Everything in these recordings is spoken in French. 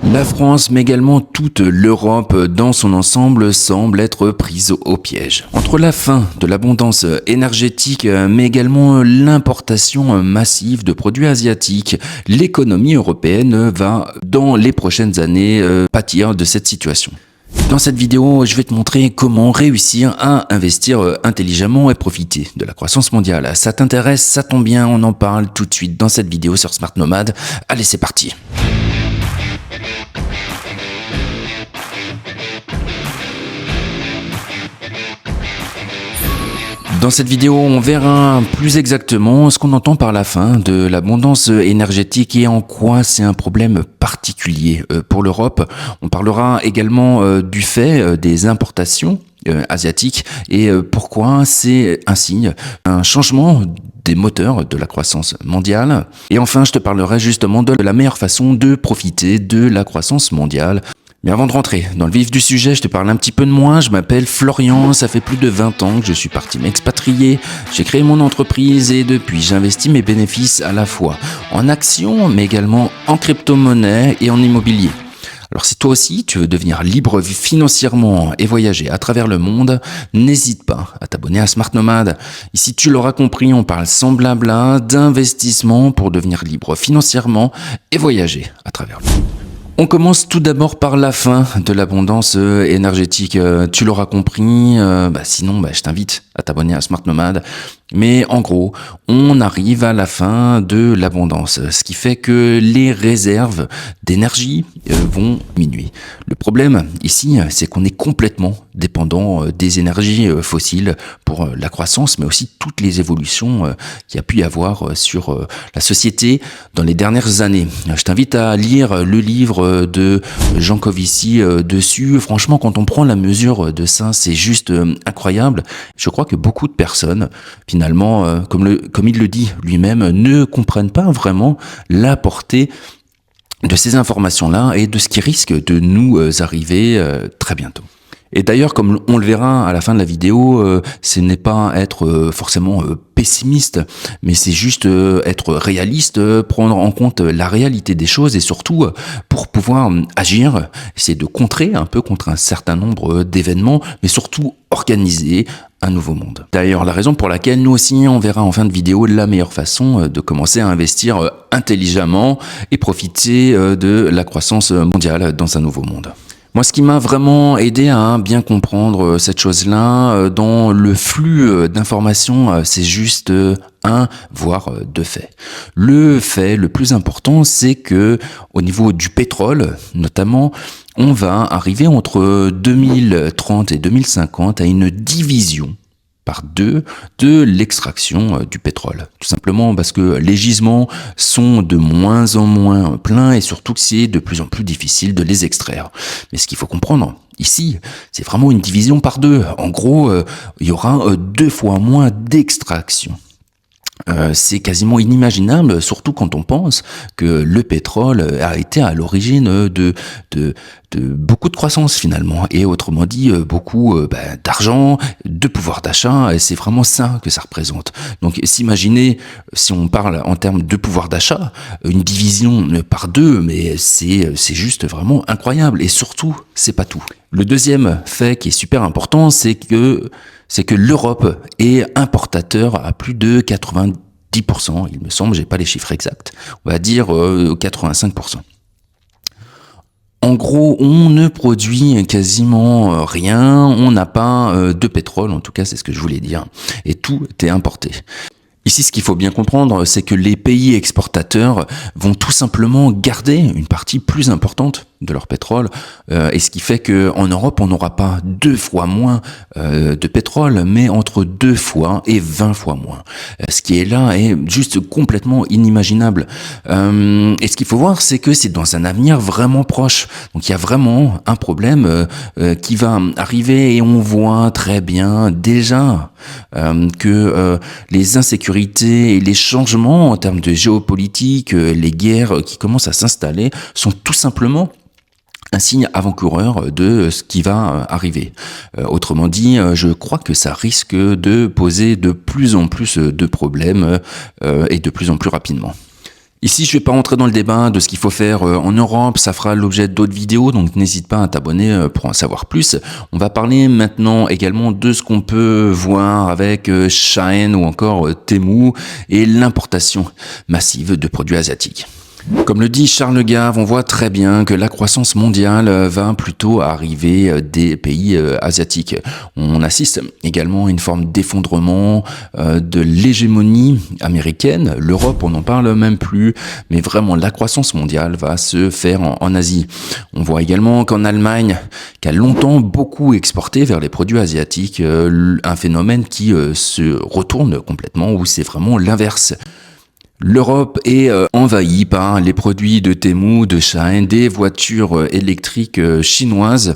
La France, mais également toute l'Europe dans son ensemble semble être prise au piège. Entre la fin de l'abondance énergétique, mais également l'importation massive de produits asiatiques, l'économie européenne va, dans les prochaines années, pâtir de cette situation. Dans cette vidéo, je vais te montrer comment réussir à investir intelligemment et profiter de la croissance mondiale. Ça t'intéresse, ça tombe bien, on en parle tout de suite dans cette vidéo sur Smart Nomad. Allez, c'est parti! Dans cette vidéo, on verra plus exactement ce qu'on entend par la fin de l'abondance énergétique et en quoi c'est un problème particulier pour l'Europe. On parlera également du fait des importations asiatiques et pourquoi c'est un signe, un changement des moteurs de la croissance mondiale. Et enfin, je te parlerai justement de la meilleure façon de profiter de la croissance mondiale. Mais avant de rentrer dans le vif du sujet, je te parle un petit peu de moi. Je m'appelle Florian, ça fait plus de 20 ans que je suis parti m'expatrier. J'ai créé mon entreprise et depuis, j'investis mes bénéfices à la fois en actions, mais également en crypto-monnaie et en immobilier. Alors si toi aussi tu veux devenir libre financièrement et voyager à travers le monde, n'hésite pas à t'abonner à Smart Nomad. Ici tu l'auras compris, on parle sans blabla d'investissement pour devenir libre financièrement et voyager à travers le monde. On commence tout d'abord par la fin de l'abondance énergétique. Tu l'auras compris, sinon je t'invite à t'abonner à Smart Nomad. Mais en gros, on arrive à la fin de l'abondance, ce qui fait que les réserves d'énergie vont diminuer. Le problème ici, c'est qu'on est complètement dépendant des énergies fossiles pour la croissance, mais aussi toutes les évolutions qu'il y a pu y avoir sur la société dans les dernières années. Je t'invite à lire le livre de Jean Covici dessus. Franchement, quand on prend la mesure de ça, c'est juste incroyable. Je crois que beaucoup de personnes, finalement, comme il le dit lui-même, ne comprennent pas vraiment la portée de ces informations-là et de ce qui risque de nous arriver très bientôt. Et d'ailleurs, comme on le verra à la fin de la vidéo, ce n'est pas être forcément pessimiste, mais c'est juste être réaliste, prendre en compte la réalité des choses et surtout, pour pouvoir agir, essayer de contrer un peu contre un certain nombre d'événements, mais surtout organiser un nouveau monde. D'ailleurs, la raison pour laquelle nous aussi, on verra en fin de vidéo la meilleure façon de commencer à investir intelligemment et profiter de la croissance mondiale dans un nouveau monde. Moi, ce qui m'a vraiment aidé à bien comprendre cette chose-là, dans le flux d'informations, c'est juste voire deux faits. Le fait le plus important, c'est que au niveau du pétrole, notamment, on va arriver entre 2030 et 2050 à une division par deux de l'extraction du pétrole. Tout simplement parce que les gisements sont de moins en moins pleins et surtout que c'est de plus en plus difficile de les extraire. Mais ce qu'il faut comprendre ici, c'est vraiment une division par deux. En gros, il y aura 2 fois moins d'extraction. C'est quasiment inimaginable, surtout quand on pense que le pétrole a été à l'origine de beaucoup de croissance finalement, et autrement dit beaucoup d'argent, de pouvoir d'achat, et c'est vraiment ça que ça représente. Donc s'imaginer, si on parle en termes de pouvoir d'achat, une division par 2, mais c'est juste vraiment incroyable, et surtout, c'est pas tout. Le deuxième fait qui est super important, c'est que l'Europe est importateur à plus de 90%, il me semble, j'ai pas les chiffres exacts, on va dire 85%. En gros, on ne produit quasiment rien, on n'a pas de pétrole, en tout cas c'est ce que je voulais dire, et tout est importé. Ici, ce qu'il faut bien comprendre, c'est que les pays exportateurs vont tout simplement garder une partie plus importante de leur pétrole, et ce qui fait qu'en Europe, on n'aura pas 2 fois moins de pétrole, mais entre 2 fois et 20 fois moins. Ce qui est là est juste complètement inimaginable. Et ce qu'il faut voir, c'est que c'est dans un avenir vraiment proche. Donc il y a vraiment un problème qui va arriver, et on voit très bien déjà que les insécurités et les changements en termes de géopolitique, les guerres qui commencent à s'installer sont tout simplement un signe avant-coureur de ce qui va arriver. Autrement dit, je crois que ça risque de poser de plus en plus de problèmes et de plus en plus rapidement. Ici, je vais pas rentrer dans le débat de ce qu'il faut faire en Europe, ça fera l'objet d'autres vidéos, donc n'hésite pas à t'abonner pour en savoir plus. On va parler maintenant également de ce qu'on peut voir avec Shein ou encore Temu et l'importation massive de produits asiatiques. Comme le dit Charles Gave, on voit très bien que la croissance mondiale va plutôt arriver des pays asiatiques. On assiste également à une forme d'effondrement de l'hégémonie américaine. L'Europe, on n'en parle même plus, mais vraiment la croissance mondiale va se faire en Asie. On voit également qu'en Allemagne, qui a longtemps beaucoup exporté vers les produits asiatiques, un phénomène qui se retourne complètement, où c'est vraiment l'inverse. L'Europe est envahie par les produits de Temu, de Shein, des voitures électriques chinoises,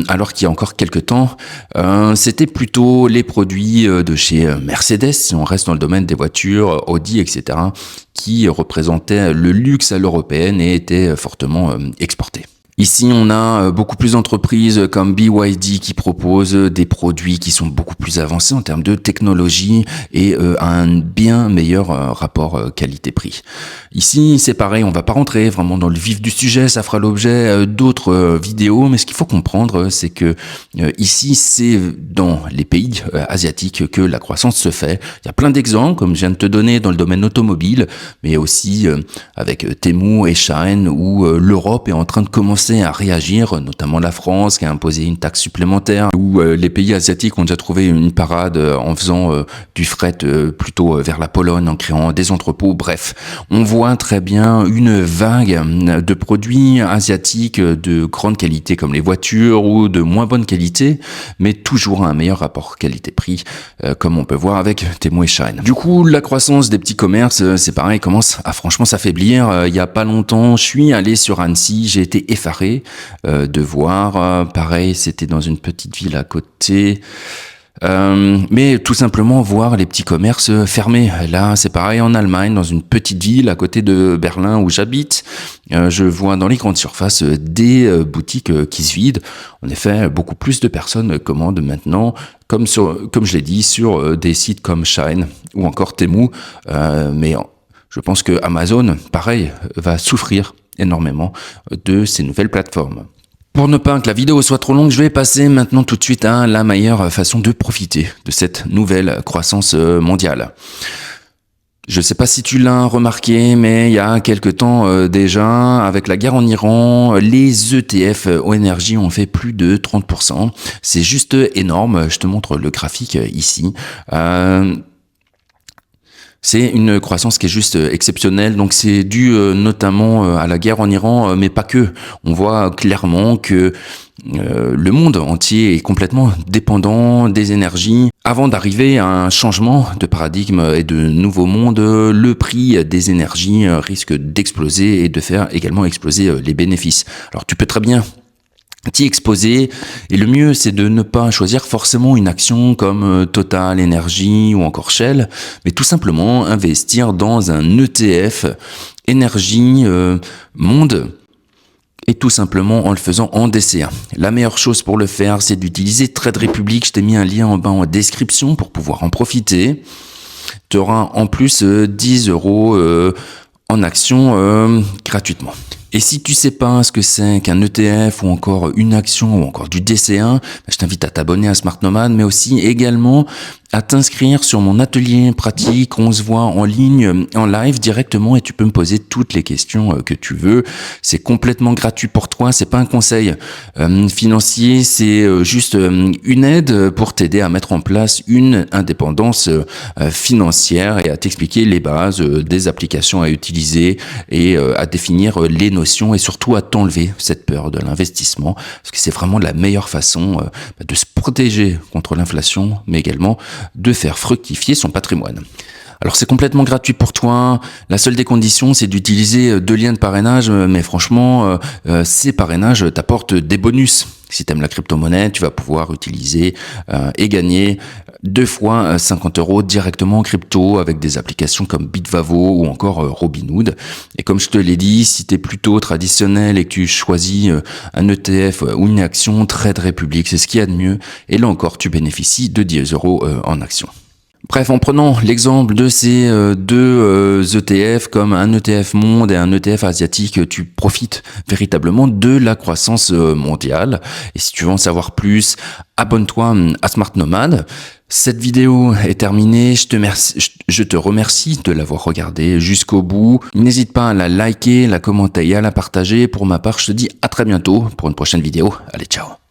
alors qu'il y a encore quelques temps, c'était plutôt les produits de chez Mercedes, si on reste dans le domaine des voitures, Audi, etc., qui représentaient le luxe à l'européenne et étaient fortement exportés. Ici, on a beaucoup plus d'entreprises comme BYD qui proposent des produits qui sont beaucoup plus avancés en termes de technologie et un bien meilleur rapport qualité-prix. Ici, c'est pareil, on va pas rentrer vraiment dans le vif du sujet, ça fera l'objet d'autres vidéos, mais ce qu'il faut comprendre, c'est que ici, c'est dans les pays asiatiques que la croissance se fait. Il y a plein d'exemples, comme je viens de te donner dans le domaine automobile, mais aussi avec Temu et Shein, où l'Europe est en train de commencer à réagir, notamment la France qui a imposé une taxe supplémentaire, où les pays asiatiques ont déjà trouvé une parade en faisant du fret plutôt vers la Pologne, en créant des entrepôts. Bref, on voit très bien une vague de produits asiatiques de grande qualité comme les voitures ou de moins bonne qualité, mais toujours un meilleur rapport qualité-prix, comme on peut voir avec Temu et Shein. Du coup, la croissance des petits commerces, c'est pareil, commence à franchement s'affaiblir. Il y a pas longtemps, je suis allé sur Annecy, j'ai été effaré de voir, pareil, c'était dans une petite ville à côté, mais tout simplement voir les petits commerces fermés. Là, c'est pareil en Allemagne, dans une petite ville à côté de Berlin où j'habite. Je vois dans les grandes surfaces des boutiques qui se vident. En effet, beaucoup plus de personnes commandent maintenant, comme je l'ai dit, sur des sites comme Shein ou encore Temu. Mais je pense que Amazon, pareil, va souffrir énormément de ces nouvelles plateformes. Pour ne pas que la vidéo soit trop longue, je vais passer maintenant tout de suite à la meilleure façon de profiter de cette nouvelle croissance mondiale. Je ne sais pas si tu l'as remarqué, mais il y a quelque temps déjà, avec la guerre en Iran, les ETF aux énergies ont fait plus de 30%. C'est juste énorme. Je te montre le graphique ici. C'est une croissance qui est juste exceptionnelle, donc c'est dû notamment à la guerre en Iran, mais pas que. On voit clairement que le monde entier est complètement dépendant des énergies. Avant d'arriver à un changement de paradigme et de nouveau monde, le prix des énergies risque d'exploser et de faire également exploser les bénéfices. Alors tu peux très bien t'y exposer, et le mieux c'est de ne pas choisir forcément une action comme Total Energy ou encore Shell, mais tout simplement investir dans un ETF énergie monde, et tout simplement en le faisant en DCA. La meilleure chose pour le faire, c'est d'utiliser Trade Republic. Je t'ai mis un lien en bas en description pour pouvoir en profiter. Tu auras en plus 10 euros en action gratuitement. Et si tu sais pas ce que c'est qu'un ETF ou encore une action ou encore du DCA, je t'invite à t'abonner à Smart Nomad, mais aussi également à t'inscrire sur mon atelier pratique. On se voit en ligne, en live directement, et tu peux me poser toutes les questions que tu veux. C'est complètement gratuit pour toi, c'est pas un conseil financier, c'est juste une aide pour t'aider à mettre en place une indépendance financière et à t'expliquer les bases des applications à utiliser et à définir les notions et surtout à t'enlever cette peur de l'investissement, parce que c'est vraiment la meilleure façon de se protéger contre l'inflation, mais également de faire fructifier son patrimoine. Alors c'est complètement gratuit pour toi, la seule des conditions c'est d'utiliser 2 liens de parrainage, mais franchement ces parrainages t'apportent des bonus. Si tu aimes la crypto-monnaie, tu vas pouvoir utiliser et gagner 2 fois 50 euros directement en crypto avec des applications comme Bitvavo ou encore Robinhood. Et comme je te l'ai dit, si tu es plutôt traditionnel et que tu choisis un ETF ou une action, Trade Republic, c'est ce qu'il y a de mieux. Et là encore, tu bénéficies de 10 euros en action. Bref, en prenant l'exemple de ces deux ETF comme un ETF monde et un ETF asiatique, tu profites véritablement de la croissance mondiale. Et si tu veux en savoir plus, abonne-toi à Smart Nomad. Cette vidéo est terminée, je te remercie de l'avoir regardée jusqu'au bout. N'hésite pas à la liker, la commenter et à la partager. Pour ma part, je te dis à très bientôt pour une prochaine vidéo. Allez, ciao!